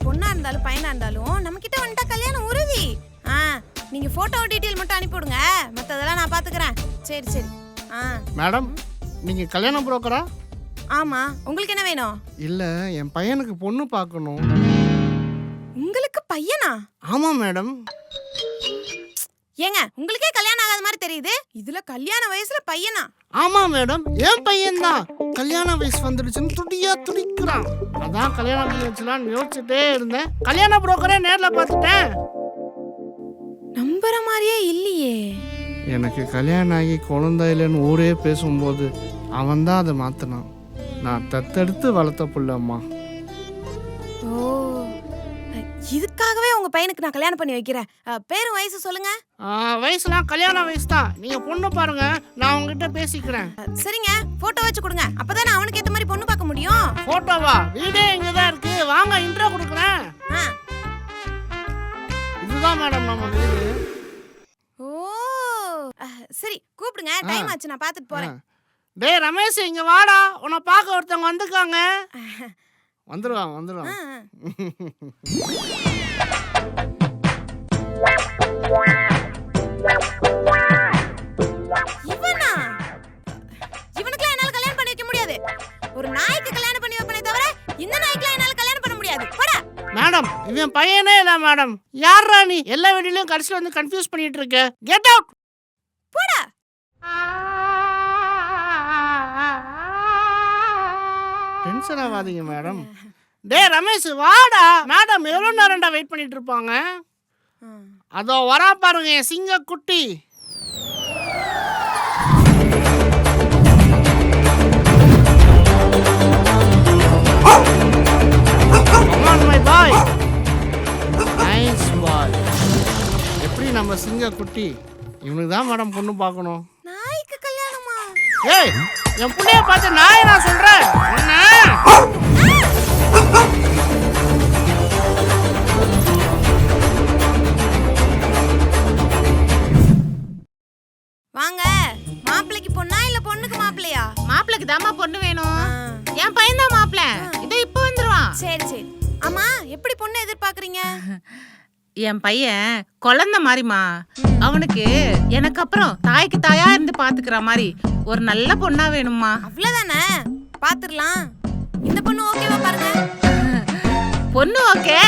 பொண்ணா இருந்தாலும் பையனா இருந்தாலும் நம்ம கிட்ட வந்துட்டா கல்யாணம் உறுதி. நீங்க போட்டோ டீடைல் மட்டும் அனுப்பி விடுங்க, மத்ததெல்லாம் நான் பாத்துக்கிறேன். சரி சரி. மேடம், நீங்க கல்யாண புரோக்கரா? ஆமா, உங்களுக்கு என்ன வேணும்? இல்ல, என் பையனுக்கு பொண்ணு பார்க்கணும். உங்களுக்கு பையனா? ஆமா மேடம். ஏங்க, உங்களுக்கே கல்யாணம் ஆகாத மாதிரி தெரியுது, இதுல கல்யாண வயசுல பையனா? ஆமா மேடம், என் பையன் தான். கல்யாண வயசு வந்துடுச்சுன்னு துடியா துடிக்கிறான். அதான் கல்யாணம் பண்ணி வச்சலான்னு யோசிச்சுட்டே இருந்தேன். கல்யாண புரோக்கரே நேர்ல பார்த்துட்டேன். நம்புற மாதிரியே இல்லையே. எனக்கு கல்யாணம் ஆகி குழந்தை இல்லைன்னு ஊரே பேசும்போது அவன் தான் அதை மாத்தினான். நான் தத்தெடுத்து வளர்த்த புள்ளம்மா. ஓ, இதுக்காகவே உங்க பையனுக்கு நான் கல்யாணம் பண்ணி வைக்கிறேன். பேரும் வயசு சொல்லுங்க. வயசுலாம் கல்யாண வயசு தான். நீங்க பொண்ணு பாருங்க, நான் உங்ககிட்ட பேசிக்கிறேன். சரிங்க, போட்டோ வச்சு கொடுங்க, அப்பதான் அவனுக்கு ஏத்த மாதிரி பொண்ணு பார்க்க முடியும். போட்டோவா? வீடே இங்கதான் இருக்கு, வாங்க இன்ட்ரோ கொடுக்குறேன். இதுதான் மேடம் நம்ம வீடு. ஓ சரி, கூப்பிடுங்க, டைம் ஆச்சு, நான் பார்த்துட்டு போறேன். டேய் ரமேஷ், இங்க வாடா, உன்னை பார்க்க ஒருத்தவங்க வந்திருக்காங்க. வந்துருவாங்க வந்துருவாங்க. இவனா? இவனுக்குலாம் என்னால கல்யாணம் பண்ணி வைக்க முடியாது. ஒரு நாய்க்கு கல்யாணம் பண்ணி வைப்பனே தவிர இந்த நாய்க்குலாம் என்னால கல்யாணம் பண்ண முடியாது. போடா. மேடம், இவன் பையனே இல்ல மேடம். யாரா நீ? எல்லா வீடியோலயும் கடைசில வந்து கன்ஃபியூஸ் பண்ணிட்டு இருக்க. Get out. போடா. டென்ஷன் ஆகாதீங்க மேடம். டேய் ரமேஷ், வாடா. மேடம் எவ்வளவு நேரம்டா வெயிட் பண்ணிட்டு இருப்பாங்க? அதோ வரா பாருங்க என் சிங்க குட்டி. Come on my boy. Nice boy. எப்படி நம்ம சிங்க குட்டி? இவனுக்கு தான் மேடம் பொண்ணு பார்க்கணும். நாய்க்கு கல்யாணமா? ஏய், என் புள்ளைய பார்த்து நாயை நான் சொல்றேன். என்ன? வாங்க, மாப்பிள்ளைக்கு பொண்ணா இல்ல பொண்ணுக்கு மாப்பிள்ளையா? மாப்பிளைக்கு தாமா பொண்ணு வேணும். என் பையன் தான் மாப்பிள்ளை. இதோ இப்ப வந்துருவான். சரி சரி. ஆமா, எப்படி பொண்ணு எதிர்பார்க்கறீங்க? என் பையன் குழந்தை மாதிரிமா. அவனுக்கு எனக்கு அப்புறம் தாய்க்கு தாயா இருந்து பாத்துக்கிற மாதிரி ஒரு நல்ல பொண்ணா வேணும்மா. அவ்வளவுதானே, பாத்துடலாம். இந்த பொண்ணு ஓகேவா பாருங்க. பொண்ணு ஓகே.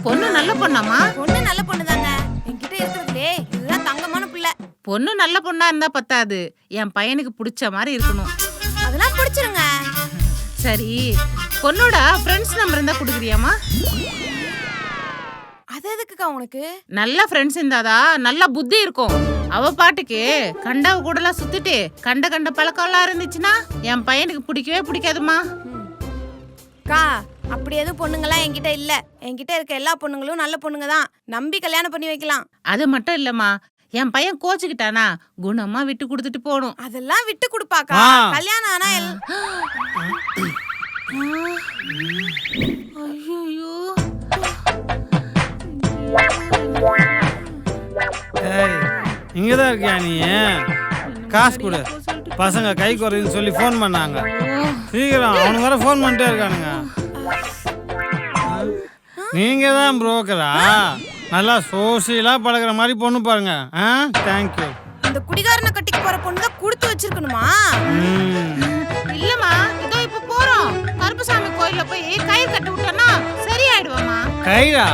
பொண்ணு நல்ல பொண்ணாமா? பொண்ணு நல்ல பொண்ணு தாங்க. என்கிட்ட இருக்கிறதுலே இதுதான் தங்கமான பிள்ளை. பொண்ணு நல்ல பொண்ணா இருந்தா பத்தாது, என் பையனுக்கு பிடிச்ச மாதிரி இருக்கணும். அதெல்லாம் பிடிச்சிருங்க. சரி, பொண்ணோட ஃப்ரெண்ட்ஸ் நம்பர் இருந்தா குடுக்குறியாமா? அது எதுக்குக்கா உனக்கு? நல்ல ஃப்ரெண்ட்ஸ் இருந்தாதா நல்ல புத்தி இருக்கும். அவ பாட்டுக்கு கண்டவ கூடலாம் சுத்திட்டு கண்ட கண்ட பழக்கம்லாம் இருந்துச்சுன்னா என் பையனுக்கு பிடிக்கவே பிடிக்காதுமா. கா, அப்படி எதுவும் பொண்ணுங்களாம் என்கிட்ட இல்ல. என்கிட்ட இருக்க எல்லா பொண்ணுங்களும் நல்ல பொண்ணுங்க தான். நம்பி கல்யாணம் பண்ணி வைக்கலாம். அது மட்டும் இல்லம்மா, என் பையன் கோச்சுக்கிட்டானா குணமா விட்டு கொடுத்துட்டு போகணும். அதெல்லாம் விட்டு கொடுப்பாக்கா. கல்யாணம் ஆனா ஐயோ, இங்கதான் இருக்கியா நீ? காசு கொடு, பசங்க கை குறையுன்னு சொல்லி ஃபோன் பண்ணாங்க. சீக்கிரம், அவனுக்கு வர ஃபோன் பண்ணிட்டே இருக்கானுங்க. நீங்க தான் புரோக்கரா? நல்லா சோசியலா பழகிற மாதிரி பொண்ணு பாருங்க. தேங்க்யூ. இந்த குடிகாரனை கட்டிக்கு போற பொண்ணு தான் கொடுத்து வச்சிருக்கணுமா? இல்லம்மா, இதோ இப்ப போறோம். கருப்பசாமி கோயில்ல போய் கயிறு கட்டி விட்டோம்னா சரியாயிடுவாமா. கயிறா?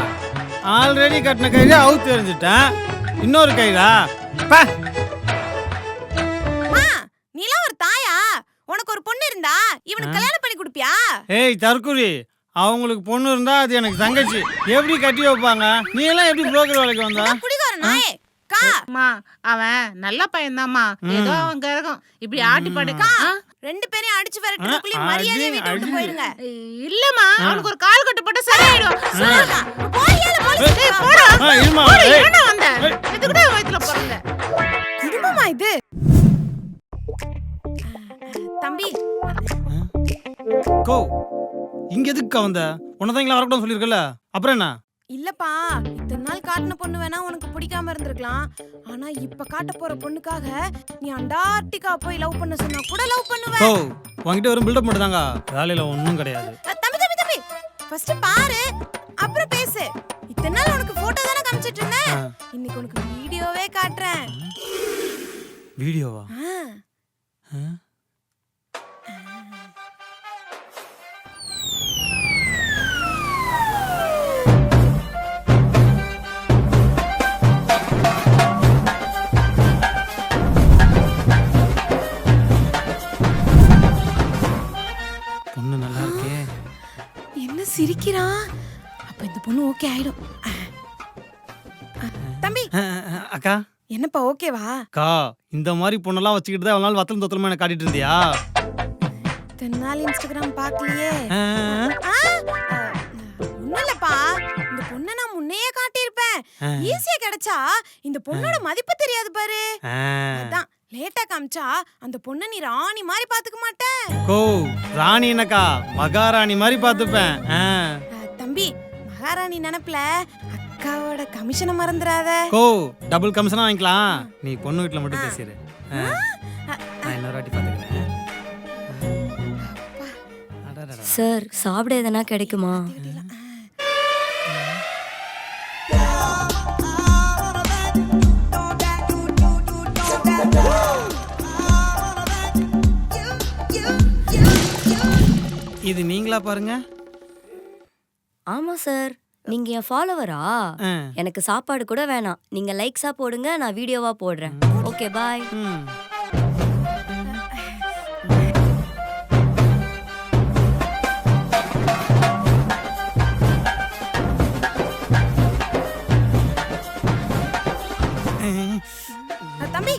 ஆல்ரெடி கட்டின கயிறு அவுத்து தெரிஞ்சுட்டேன். இன்னொரு கயிறா? நீலாம் ஒரு தாயா? உனக்கு ஒரு பொண்ணு இருந்தா இவனுக்கு கல்யாணம் பண்ணி கொடுப்பியா? ஏய் தற்குறி, அவங்களுக்கு பொண்ணு இருந்தா அது எனக்கு தங்கச்சி. எப்படி கட்டி வைப்பாங்க? நீ எல்லாம் எப்படி புரோக்கர் வேலைக்கு வந்தா? குடிகார நாயே. கா, அம்மா, அவன் நல்ல பையன்தாம்மா. ஏதோ அவன் கிரகம் இப்படி ஆட்டி படுக்கா. ரெண்டு பேரையும் அடிச்சு வரக்குள்ளே மரியாதையை விட்டு விட்டு போயிருங்க. இல்லம்மா, அவனுக்கு ஒரு கால் கட்டு போட்டா சரியாயிடும். குடும்பமா இது? தம்பி, கோ இங்க எதுக்கு வந்த? உன்னதான் வரக்கூடாது சொல்லிருக்கல, அப்புறம் என்ன? இல்லப்பா, இத்தனை நாள் காட்டின பொண்ணு வேணா உனக்கு பிடிக்காம இருந்திருக்கலாம். ஆனா இப்ப காட்ட போற பொண்ணுக்காக நீ அண்டார்டிகா போய் லவ் பண்ண சொன்னா கூட லவ் பண்ணுவ. ஓ, உன்கிட்ட வெறும் பில்டப் மட்டும் தாங்க, வேலையில ஒண்ணும் கிடையாது. தம்பி தம்பி தம்பி, ஃபர்ஸ்ட் பாரு. அப்புறம் பேசு. இத்தனை நாள் உனக்கு போட்டோ தானே காமிச்சிட்டு இருந்தேன். இன்னைக்கு உனக்கு வீடியோவே காட்டுறேன். வீடியோவா? ஆ. பொண்ணு நல்லா இருக்கே. என்ன சிரிக்கிறான்? அப்ப இந்த பொண்ணு ஓகே ஆயிடும். தம்பி அக்கா. என்னப்பா ஓகேவா? அக்கா இந்த மாதிரி பொண்ணெல்லாம் வச்சுக்கிட்டு தான் அவ்வளோ நாள் வத்தலும் தொத்தலுமா எனக்கு காட்டிட்டு இருந்தியா? இத்தனை நாள் இன்ஸ்டாகிராம் பார்க்கலையே. ஒண்ணும் இல்லப்பா, இந்த பொண்ணை நான் முன்னையே காட்டியிருப்பேன். ஈஸியா கிடைச்சா இந்த பொண்ணோட மதிப்பு தெரியாது பாரு. அதான் லேட்டா காமிச்சா அந்த பொண்ணை நீ ராணி மாதிரி பாத்துக்க மாட்ட. கோ ராணி என்னக்கா, மகாராணி மாதிரி பார்த்துப்பேன். தம்பி, மகாராணி நினைப்புல அக்காவோட கமிஷனை மறந்துடாத. கோ டபுள் கமிஷனா வாங்கிக்கலாம். நீ பொண்ணு வீட்டில் மட்டும் பேசிடு. நான் இன்னொரு வாட்டி பார்த்துக்கிறேன். சார் சாப்பிட எதனா கிடைக்குமா? இது நீங்களா பாருங்க. ஆமா சார், நீங்க என் ஃபாலோவரா? எனக்கு சாப்பாடு கூட வேணாம், நீங்க லைக்ஸா போடுங்க, நான் வீடியோவா போடுறேன். Okay bye. தம்பி,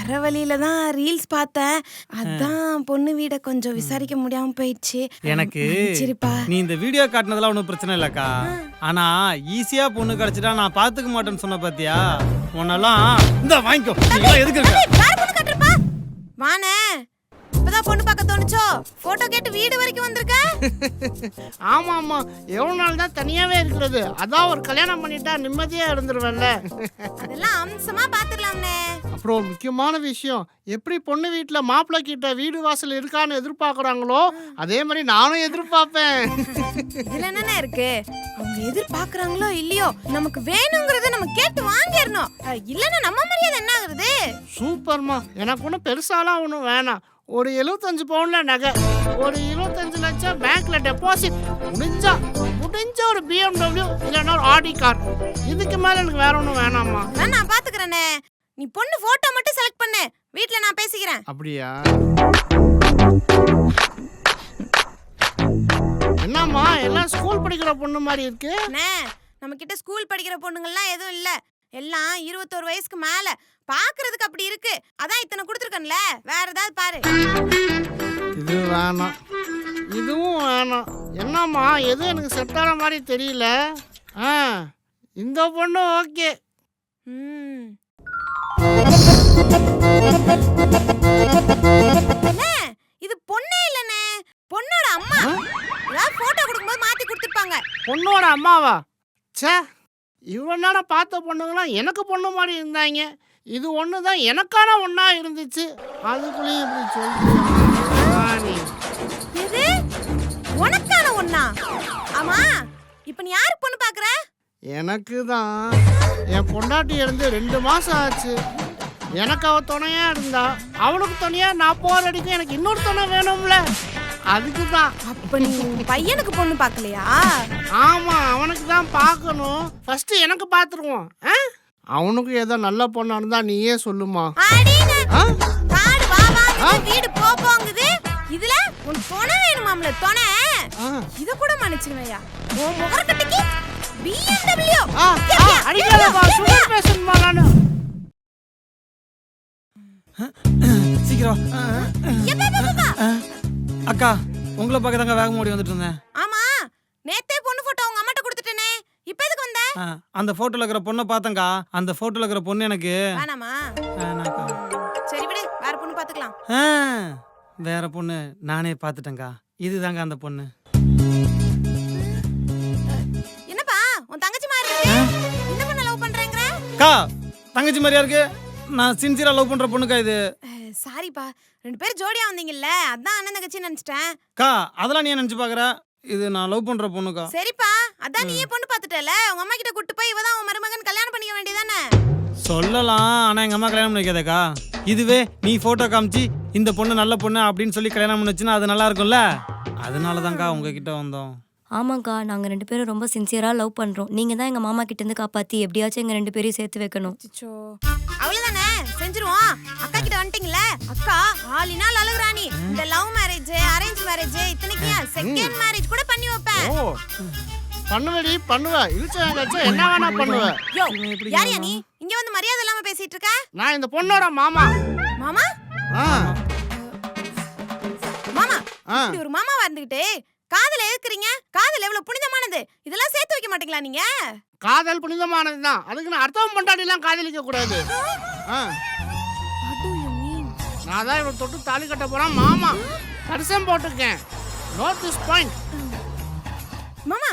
வர வழியில தான் ரீல்ஸ் பார்த்தேன். அதான் பொண்ணு வீட கொஞ்சம் விசாரிக்க முடியாம போயிடுச்சு. எனக்கு சரிப்பா, நீ இந்த வீடியோ காட்டினதெல்லாம் ஒன்றும் பிரச்சனை இல்லக்கா. ஆனா ஈஸியா பொண்ணு கிடைச்சிட்டா நான் பாத்துக்க மாட்டேன்னு சொன்ன பாத்தியா? உன்னெல்லாம் இந்த வாங்கிக்கோ. எதுக்கு இருக்க? வேற பொண்ணு காட்டுறப்பா. வானே, இப்பதான் பொண்ணு பார்க்க தோணுச்சோ? போட்டோ கேட்டு வீடு வரைக்கும் வந்திருக்க. ஆமா ஆமா, எவ்வளவு நாள் தான் தனியாவே இருக்கிறது? அதான் ஒரு கல்யாணம் பண்ணிட்டா நிம்மதியா இருந்துருவேன்ல. அதெல்லாம் அம்சமா பாத்துக்கலாம்னே. அப்புறம் ஒரு முக்கியமான விஷயம், எப்படி பொண்ணு வீட்டுல மாப்பிள்ளை கிட்ட வீடு வாசல் இருக்கான்னு எதிர்பார்க்கறாங்களோ அதே மாதிரி நானும் எதிர்பார்ப்பேன். இதுல என்னென்ன இருக்கு? அவங்க எதிர்பார்க்கறாங்களோ இல்லையோ, நமக்கு வேணுங்கிறத நம்ம கேட்டு வாங்கிடணும். இல்லன்னா நம்ம மரியாதை என்ன ஆகுறது? சூப்பர்மா, எனக்கு ஒன்றும் பெருசாலாம் ஒன்றும் வேணாம். ஒரு 75 பவுன்ல நகை, ஒரு 25 லட்சம் பேங்க்ல டெபாசிட், முடிஞ்ச ஒரு BMW இல்லைன்னா ஒரு ஆடி கார். இதுக்கு மேல எனக்கு வேற ஒன்றும் வேணாமா. நான் பாத்துக்கிறேனே. நீ பொண்ணு போட்டோ மட்டும் செலக்ட் பண்ணு, வீட்ல நான் பேசிக்கிறேன். அப்படியா? என்னம்மா எல்லாம் ஸ்கூல் படிக்கிற பொண்ணு மாதிரி இருக்கு? அண்ணே, நம்ம கிட்ட ஸ்கூல் படிக்கிற பொண்ணுங்கள்லாம் எதுவும் இல்ல. எல்லாம் 21 வயசுக்கு மேல. பாக்குறதுக்கு அப்படி இருக்கு. அதான் இத்தனை கொடுத்துருக்கேன்ல. வேற ஏதாவது பாரு. இது வேணாம், இதுவும் வேணாம். என்னம்மா எதுவும் எனக்கு செட் ஆன மாதிரி தெரியல. இந்த பொண்ணு ஓகே. இது பொண்ணே இல்லனே, பொண்ணோட அம்மா. ஏதாவது போட்டோ கொடுக்கும்போது மாத்தி கொடுத்துருப்பாங்க. பொண்ணோட அம்மாவா? ச்சே, இவ்வளோ நேரம் பார்த்த பொண்ணுங்களாம் எனக்கு பொண்ணு மாதிரி இருந்தாங்க. இது ஒன்று தான் எனக்கான ஒன்றா இருந்துச்சு. அதுக்குள்ளேயும் இப்படி சொல்லி இது உனக்கான ஒண்ணா? ஆமா, இப்போ நீ யாருக்கு பொண்ணு பார்க்குற? எனக்கு தான். என் பொண்டாட்டி இருந்து 2 மாதம் ஆச்சு. எனக்கு அவள் துணையாக இருந்தா, அவளுக்கு துணையாக நான் போகிற அடிக்கும் எனக்கு இன்னொரு துணை வேணும்ல, அதுக்கு தான். அப்ப நீ பையனுக்கு பொண்ணு பார்க்கலையா? ஆமா, அவனுக்கு தான் பார்க்கணும். ஃபர்ஸ்ட் எனக்கு பார்த்துருவோம். அவனுக்கு ஏதோ நல்ல பொண்ணா இருந்தா நீயே சொல்லுமா. காடு வா வா வீடு போங்குது. இதுல உன் துணை வேணுமாம்ல, துணை. இத கூட மன்னிச்சிடுவையா? உன் முகரக்கட்டைக்கு BMW. அடிக்கலப்பா, சுகர் பேஷன்ட்மா நானு. சீக்கிரம் அக்கா, உங்களை பார்க்க தாங்க வேகமா ஓடி வந்துட்டு இருந்தேன். ஆமா, நேத்தே பொண்ணு போட்டோ உங்க அம்மாட்ட கொடுத்துட்டேனே. இப்போ எதுக்கு வந்த? அந்த போட்டோல இருக்கிற பொண்ணை பார்த்தேன்க்கா. அந்த போட்டோல இருக்கிற பொண்ணு எனக்கு வேணாமா? சரி விடு, வேற பொண்ணு பாத்துக்கலாம். வேற பொண்ணு நானே பார்த்துட்டேன்க்கா. இதுதாங்க அந்த பொண்ணு. என்னப்பா உன் தங்கச்சி மாதிரி இருக்கு? இந்த பொண்ணை லவ் பண்றேங்கற? அக்கா, தங்கச்சி மாதிரியா இருக்கு? நான் சின்சியரா லவ் பண்ற பொண்ணுக்கா இது. சாரிப்பா, 2 பேரும் ஜோடியா வந்தீங்கல்ல, அதான் அண்ணன் தங்கச்சி நினைச்சிட்டேன். அக்கா, அதெல்லாம் நீ நினைச்சு பாக்குற? இது நான் லவ் பண்ற பொண்ணுக்கா. சரிப்பா, அதான் நீயே பொண்ணு பார்த்துட்டல, உங்க அம்மா கிட்ட கூட்டு போய் இவதான் உன் மருமகன் கல்யாணம் பண்ணிக்க வேண்டியதானே? சொல்லலாம், ஆனா எங்க அம்மா கல்யாணம் பண்ணிக்காதக்கா. இதுவே நீ போட்டோ காமிச்சு இந்த பொண்ணு நல்ல பொண்ணு அப்படின்னு சொல்லி கல்யாணம் பண்ணுச்சுன்னா அது நல்லா இருக்கும்ல. அதனாலதான்க்கா உங்ககிட்ட வந்தோம். ஆமாக்கா, நாங்க 2 பேரும் ரொம்ப சின்சியரா லவ் பண்றோம். நீங்க தான் எங்க மாமா கிட்ட இருந்து காப்பாத்தி எப்படியாச்சும் எங்க 2 பேரையும் சேர்த்து வைக்கணும். அச்சோ, அவ்வளவுதானே, செஞ்சிருவோம். அக்கா கிட்ட வந்துட்டீங்கல, அக்கா ஆளினால் அழகுராணி. இந்த லவ் மேரேஜ், அரேஞ்ச் மேரேஜ், இத்தனைக்கும் செகண்ட் மேரேஜ் கூட பண்ணி வைப்பேன். ஓ பண்ணுவடி பண்ணுவ. இழுச்ச என்ன வேணா பண்ணுவ. யோ, யாரியா நீ? இங்க வந்து மரியாதை இல்லாம பேசிட்டு இருக்க? நான் இந்த பொண்ணோட மாமா. மாமா? ஆ மாமா, ஆ. இப்படி ஒரு மாமாவா இருந்துகிட்டு காதல எதுக்குறீங்க? காதல் எவ்வளவு புனிதமானது, இதெல்லாம் சேர்த்து வைக்க மாட்டீங்களா நீங்க? காதல் புனிதமானதுதான். அதுக்கு நான் அர்த்தம் பொண்டாட்டிலாம் காதலிக்க கூடாது. ஆ What do you mean? நான் தான் இவன் தொட்டு தாலி கட்ட போறான் மாமா. கடிசம் போட்டிருக்கேன். Note this point. மாமா,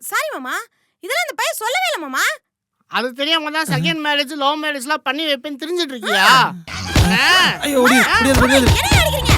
சாரி மாமா, இதெல்லாம் இந்த பையன் சொல்லவே இல்ல மாமா. அது தெரியாம தான் செகண்ட் மேரேஜ் லவ் மேரேஜ்லாம் பண்ணி வைப்பேன்னு தெரிஞ்சிட்டு இருக்கியா? ஐயோ, ஓடி, ஓடியாது, ஓடியாது. என்ன அடிக்கிறீங்க?